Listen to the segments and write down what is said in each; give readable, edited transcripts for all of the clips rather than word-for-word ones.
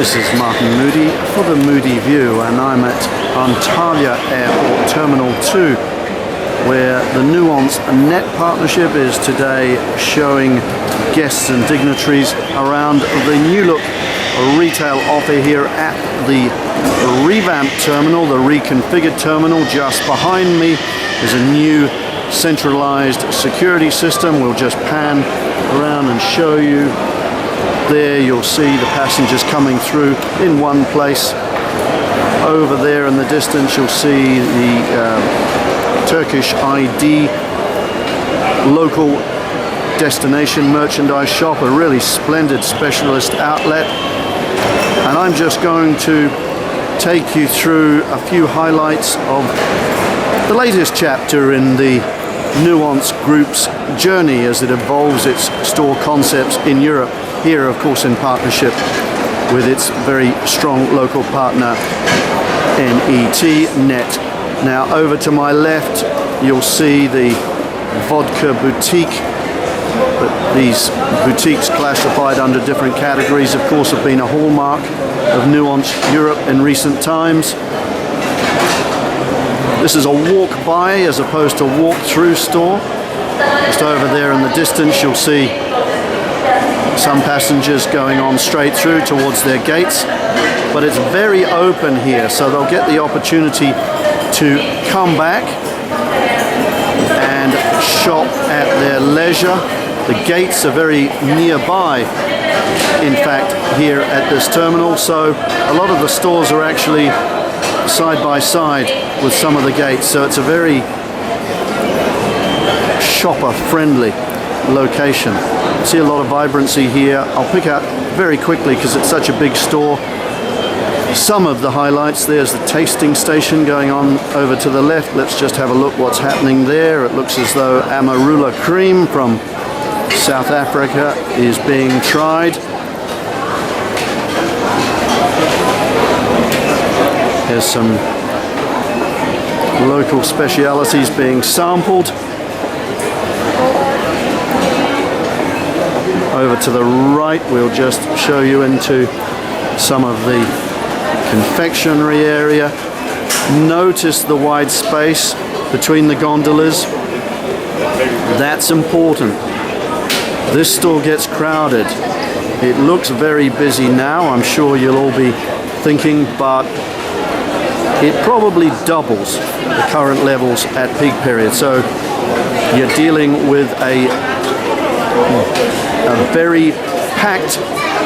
This is Martin Moodie for the Moodie View, and I'm at Antalya Airport Terminal 2, where the Nuance-Net partnership is today showing guests and dignitaries around the new look retail offer here at the revamped terminal, the reconfigured terminal. Just behind me is a new centralized security system. We'll just pan around and show you. There you'll see the passengers coming through in one place. Over there in the distance you'll see the Turkish ID local destination merchandise shop, a really splendid specialist outlet. And I'm just going to take you through a few highlights of the latest chapter in the Nuance Group's journey as it evolves its store concepts in Europe. Here, of course, in partnership with its very strong local partner, Net. Now, over to my left, you'll see the vodka boutique. But these boutiques classified under different categories, of course, have been a hallmark of Nuance Europe in recent times. This is a walk-by as opposed to walk-through store. Just over there in the distance, you'll see some passengers going on straight through towards their gates. But it's very open here, so they'll get the opportunity to come back and shop at their leisure. The gates are very nearby, in fact, here at this terminal, so a lot of the stores are actually side by side with some of the gates, so it's a very shopper-friendly location. See a lot of vibrancy here. I'll pick out very quickly, because it's such a big store, some of the highlights. There's the tasting station going on over to the left. Let's just have a look what's happening there. It looks as though Amarula cream from South Africa is being tried. There's some local specialities being sampled. Over to the right, we'll just show you into some of the confectionery area. Notice the wide space between the gondolas. That's important. This store gets crowded. It looks very busy now, I'm sure you'll all be thinking, but it probably doubles the current levels at peak period. So you're dealing with a very packed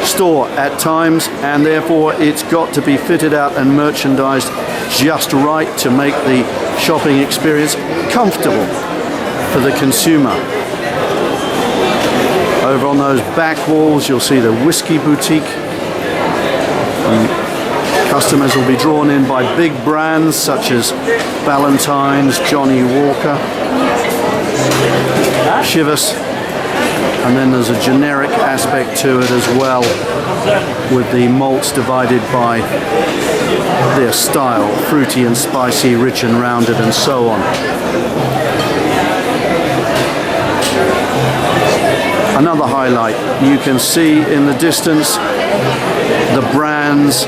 store at times, and therefore it's got to be fitted out and merchandised just right to make the shopping experience comfortable for the consumer. Over on those back walls you'll see the whiskey boutique. Customers will be drawn in by big brands such as Ballantine's, Johnny Walker, Chivas, and then there's a generic aspect to it as well, with the malts divided by their style, fruity and spicy, rich and rounded, and so on. Another highlight, you can see in the distance the brands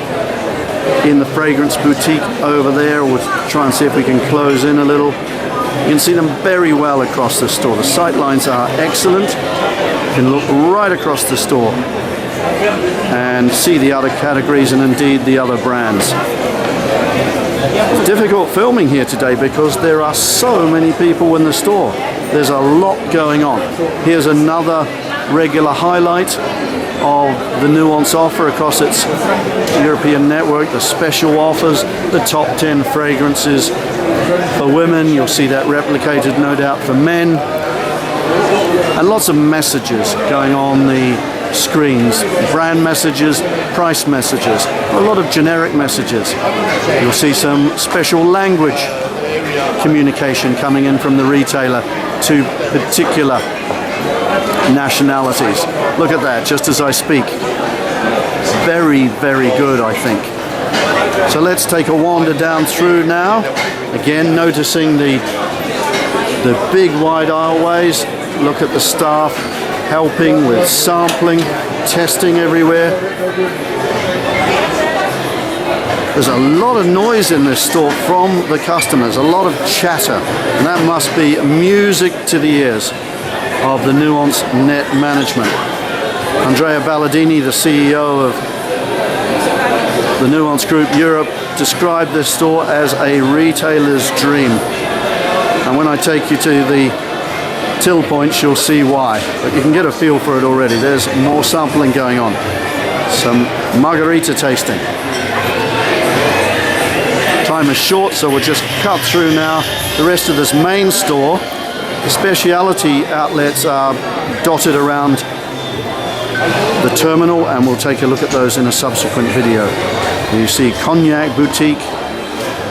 in the fragrance boutique over there. We'll try and see if we can close in a little. You can see them very well across the store. The sight lines are excellent. You can look right across the store and see the other categories and indeed the other brands. It's difficult filming here today because there are so many people in the store. There's a lot going on. Here's another regular highlight of the Nuance offer across its European network, the special offers, the top 10 fragrances for women. You'll see that replicated, no doubt, for men. And lots of messages going on the screens. Brand messages, price messages, a lot of generic messages. You'll see some special language communication coming in from the retailer to particular nationalities. Look at that, just as I speak. Very, very good, I think. So let's take a wander down through now. Again, noticing the big wide aisleways. Look at the staff helping with sampling, testing everywhere. There's a lot of noise in this store from the customers, a lot of chatter, and that must be music to the ears of the Nuance-Net management. Andrea Balladini, the CEO of the Nuance Group Europe, described this store as a retailer's dream. And when I take you to the till points, you'll see why. But you can get a feel for it already. There's more sampling going on. Some margarita tasting. Time is short, so we'll just cut through now the rest of this main store. The specialty outlets are dotted around the terminal, and we'll take a look at those in a subsequent video. You see cognac boutique,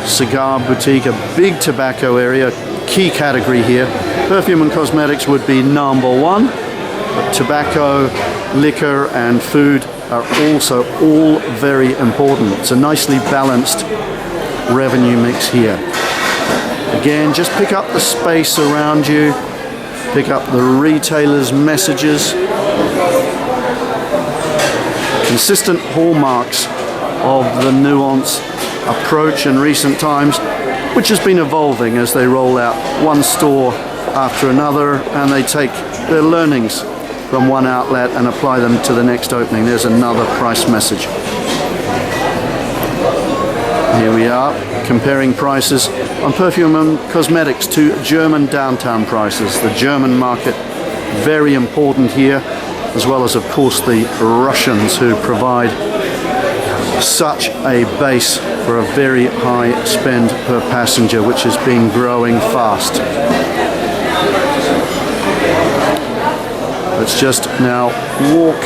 cigar boutique, a big tobacco area, key category here. Perfume and cosmetics would be number one, but tobacco, liquor and food are also all very important. It's a nicely balanced revenue mix here. Again, just pick up the space around you, pick up the retailer's messages. Consistent hallmarks of the Nuance approach in recent times, which has been evolving as they roll out one store after another, and they take their learnings from one outlet and apply them to the next opening. There's another price message. Here we are comparing prices on perfume and cosmetics to German downtown prices. The German market, very important here, as well as of course the Russians, who provide such a base for a very high spend per passenger, which has been growing fast. Let's just now walk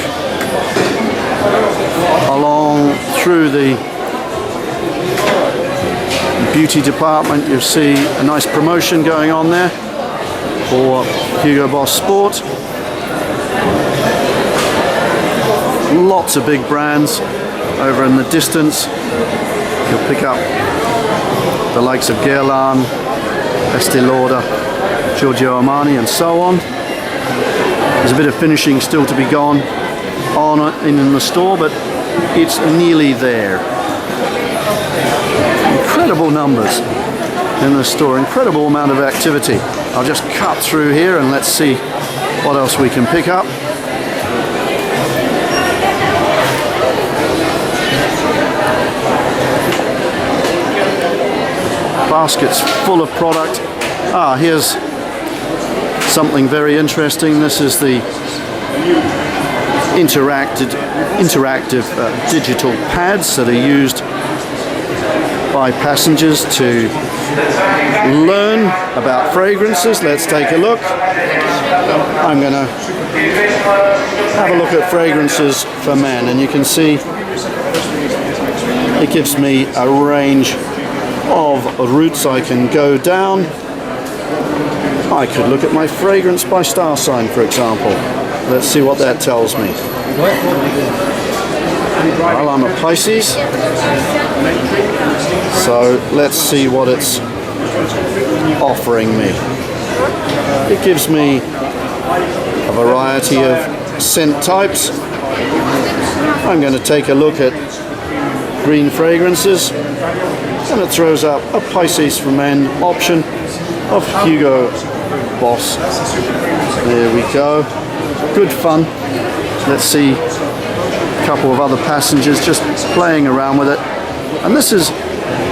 along through the beauty department. You see a nice promotion going on there for Hugo Boss Sport. Lots of big brands over in the distance. You'll pick up the likes of Guerlain, Estee Lauder, Giorgio Armani and so on. There's a bit of finishing still to be gone on in the store, but it's nearly there. Incredible numbers in the store, incredible amount of activity. I'll just cut through here and let's see what else we can pick up. Baskets full of product. Here's something very interesting. This is the interactive digital pads that are used by passengers to learn about fragrances. Let's take a look. I'm going to have a look at fragrances for men, and you can see it gives me a range of routes I can go down. I could look at my fragrance by star sign, for example. Let's see what that tells me. Well, I'm a Pisces, so let's see what it's offering me. It gives me a variety of scent types. I'm going to take a look at green fragrances, and it throws up a Pisces for men option of Hugo Boss. There we go. Good fun. Let's see a couple of other passengers just playing around with it. And this is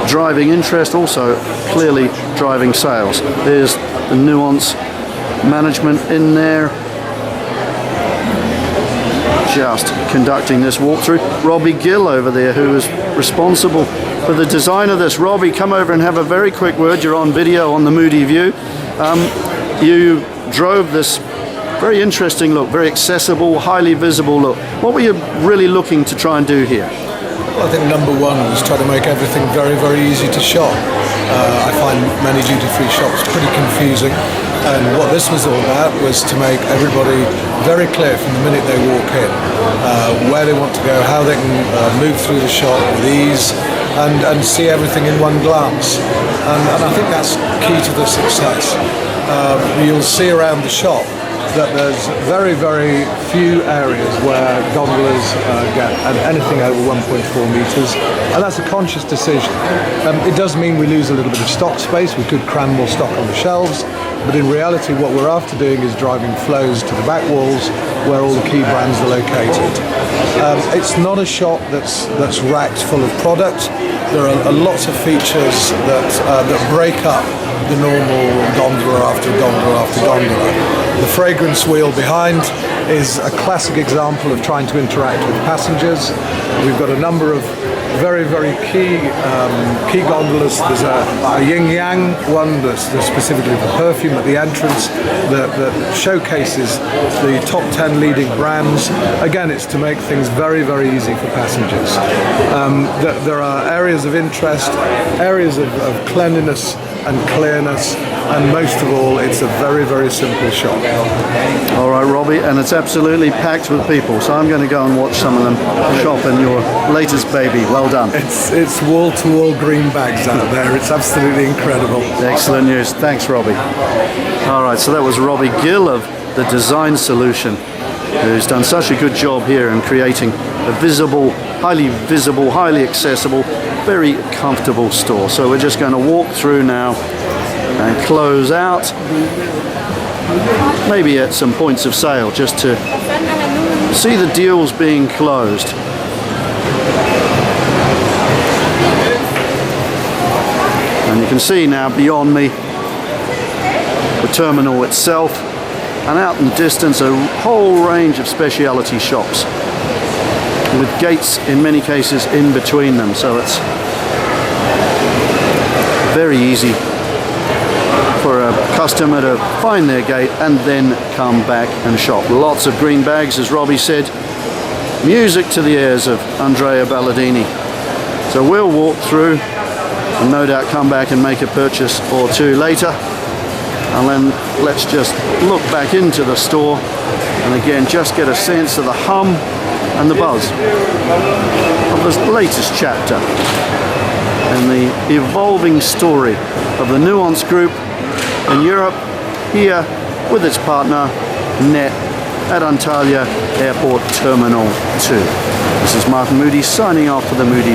driving interest, also clearly driving sales. There's the Nuance management in there, just conducting this walkthrough. Robbie Gill over there, who is responsible for the design of this. Robbie, come over and have a very quick word. You're on video on the Moodie View. You drove this very interesting look, very accessible, highly visible look. What were you really looking to try and do here? Well, I think number one was try to make everything very, very easy to shop. I find many duty-free shops pretty confusing, and what this was all about was to make everybody very clear from the minute they walk in where they want to go, how they can move through the shop with ease, and see everything in one glance. And I think that's key to the success. You'll see around the shop that there's very, very few areas where gondolas get anything over 1.4 metres, and that's a conscious decision. It does mean we lose a little bit of stock space. We could cram more stock on the shelves, but in reality what we're after doing is driving flows to the back walls where all the key brands are located. It's not a shop that's racked full of product. There are lots of features that break up the normal gondola after gondola after gondola. The fragrance wheel behind is a classic example of trying to interact with passengers. We've got a number of very, very key gondolas. There's a yin-yang one that's specifically for perfume at the entrance that showcases the top 10 leading brands. Again, it's to make things very, very easy for passengers. There are areas of interest, areas of cleanliness and clearness, and most of all, it's a very, very simple shop. All right, Robbie, and it's absolutely packed with people, so I'm going to go and watch some of them shop in your latest baby. Well done. It's wall-to-wall green bags out there. It's absolutely incredible. Excellent news. Thanks, Robbie. All right, so that was Robbie Gill of the Design Solution, who's done such a good job here in creating a visible, highly accessible, very comfortable store. So we're just going to walk through now and close out, maybe at some points of sale, just to see the deals being closed. And you can see now beyond me the terminal itself, and out in the distance a whole range of specialty shops with gates in many cases in between them, so it's very easy for a customer to find their gate and then come back and shop. Lots of green bags, as Robbie said. Music to the ears of Andrea Balladini. So we'll walk through and no doubt come back and make a purchase or two later. And then let's just look back into the store and again just get a sense of the hum and the buzz of this latest chapter in the evolving story of the Nuance Group in Europe, here with its partner Net at Antalya Airport Terminal 2. This is Martin Moodie signing off for the Moodie